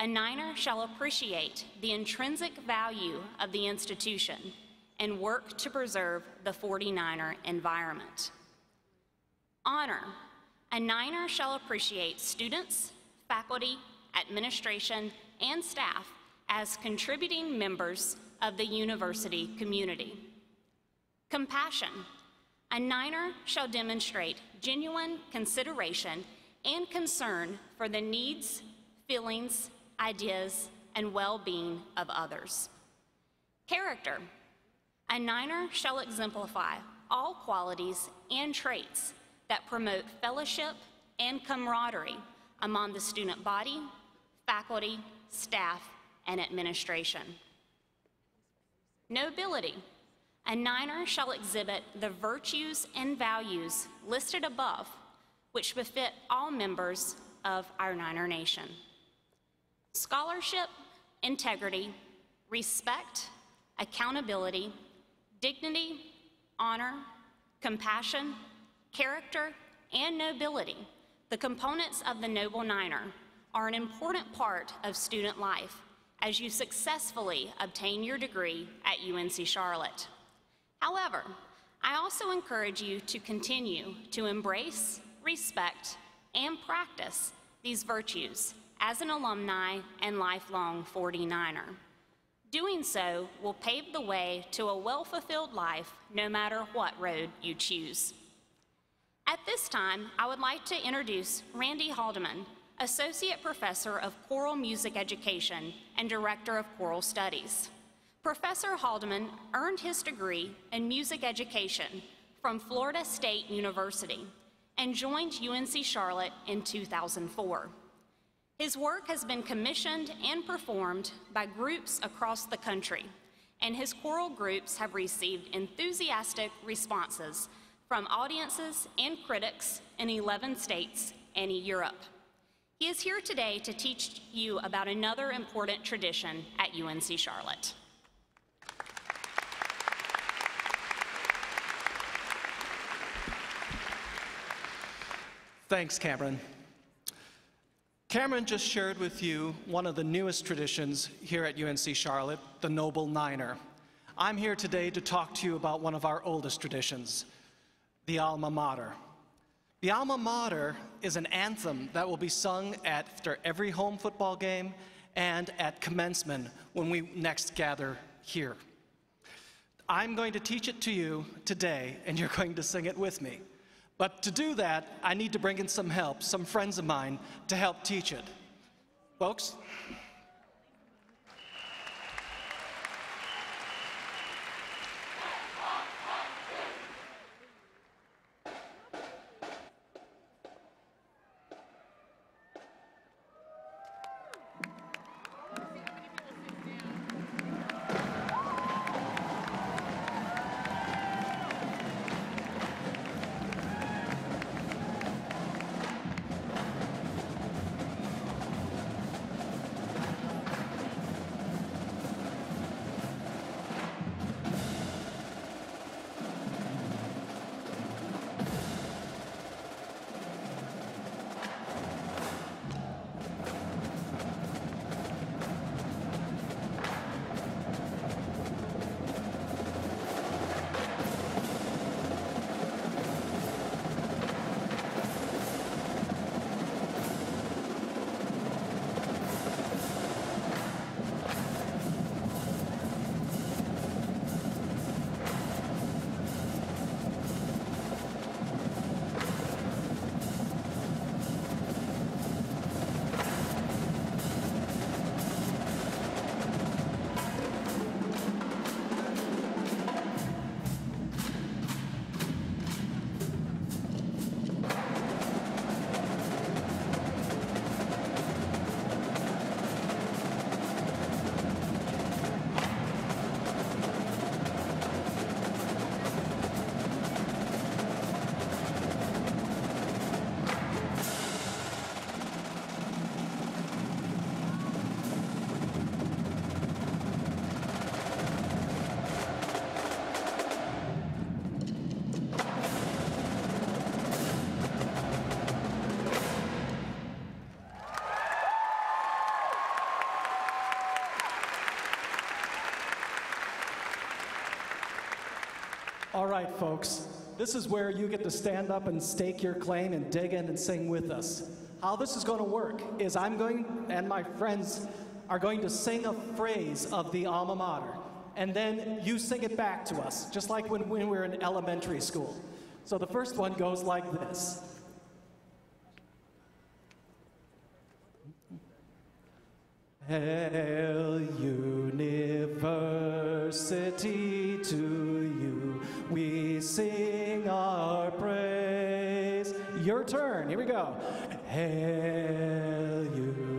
A Niner shall appreciate the intrinsic value of the institution and work to preserve the 49er environment. Honor. A Niner shall appreciate students, faculty, administration, and staff as contributing members of the university community. Compassion. A Niner shall demonstrate genuine consideration and concern for the needs, feelings, ideas, and well-being of others. Character. A Niner shall exemplify all qualities and traits that promote fellowship and camaraderie among the student body, faculty, staff, and administration. Nobility. A Niner shall exhibit the virtues and values listed above, which befit all members of our Niner Nation. Scholarship, integrity, respect, accountability, dignity, honor, compassion, character, and nobility, the components of the Noble Niner, are an important part of student life as you successfully obtain your degree at UNC Charlotte. However, I also encourage you to continue to embrace, respect, and practice these virtues as an alumni and lifelong 49er. Doing so will pave the way to a well-fulfilled life no matter what road you choose. At this time, I would like to introduce Randy Haldeman, Associate Professor of Choral Music Education and Director of Choral Studies. Professor Haldeman earned his degree in music education from Florida State University and joined UNC Charlotte in 2004. His work has been commissioned and performed by groups across the country and his choral groups have received enthusiastic responses from audiences and critics in 11 states and Europe. He is here today to teach you about another important tradition at UNC Charlotte. Thanks, Cameron. Cameron just shared with you one of the newest traditions here at UNC Charlotte, the Noble Niner. I'm here today to talk to you about one of our oldest traditions, the Alma Mater. The Alma Mater is an anthem that will be sung after every home football game and at commencement when we next gather here. I'm going to teach it to you today, and you're going to sing it with me. But to do that, I need to bring in some help, some friends of mine, to help teach it. Folks? All right, folks, this is where you get to stand up and stake your claim and dig in and sing with us. How this is going to work is I'm going, and my friends are going to sing a phrase of the alma mater, and then you sing it back to us, just like when we were in elementary school. So the first one goes like this. Hail University to you, we sing our praise. Your turn, here we go. Hail University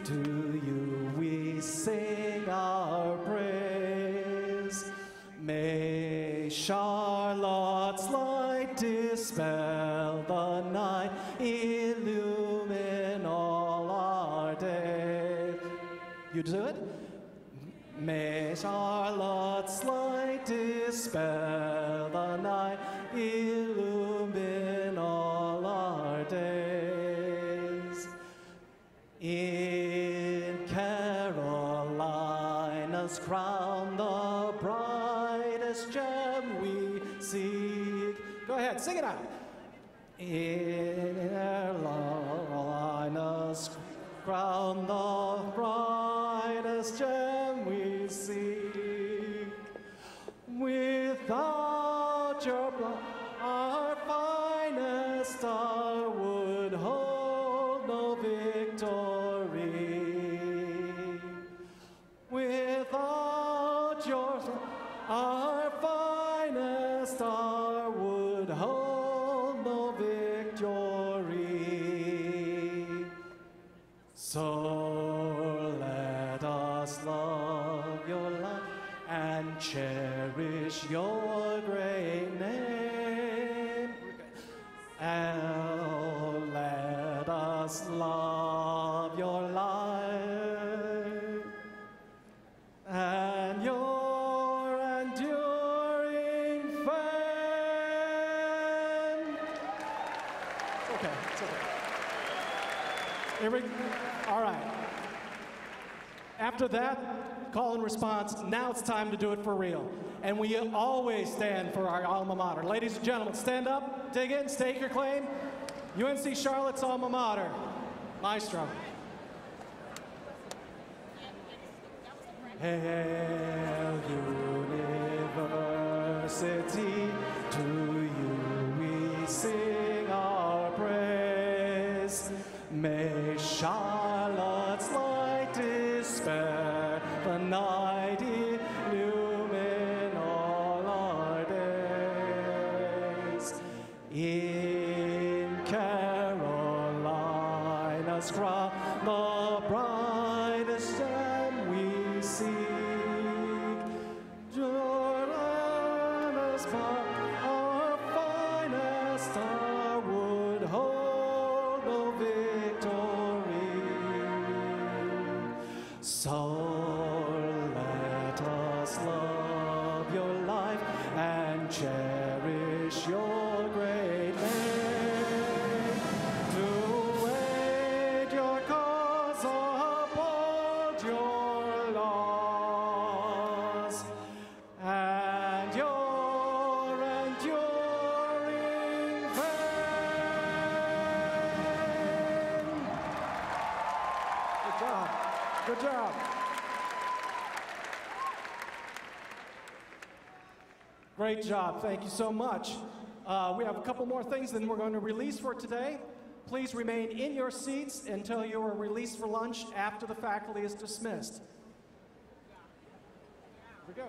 to you, we sing our praise. May Charlotte's light dispel the night, illumine all our day. You do it? May Charlotte's light dispel the night, illumine all our days. In Carolina's crown, the brightest gem we seek. Go ahead, sing it out. In Carolina's crown, the brightest gem we seek. Without your blood, our finest star would hold no victory. Without your our finest star would hold no victory. So let us us love your life and cherish your great name. Oh, let us love your life and your enduring fame. It's okay, it's okay. All right. After that call and response, now it's time to do it for real. And we always stand for our alma mater. Ladies and gentlemen, stand up, dig in, stake your claim. UNC Charlotte's alma mater. Maestro. Hail University, to you we sing our praise. May Charlotte's light dispel the night, illumine all our days. In Carolina's crown, the brightest gem we seek. Jordan's part, our finest star would hold no victory. So let us love your life and cherish your great name. To aid your cause, uphold your laws and your enduring fame. Good job. Good job. Great job. Thank you so much. We have a couple more things, then we're going to release for today. Please remain in your seats until you are released for lunch after the faculty is dismissed. Here we go.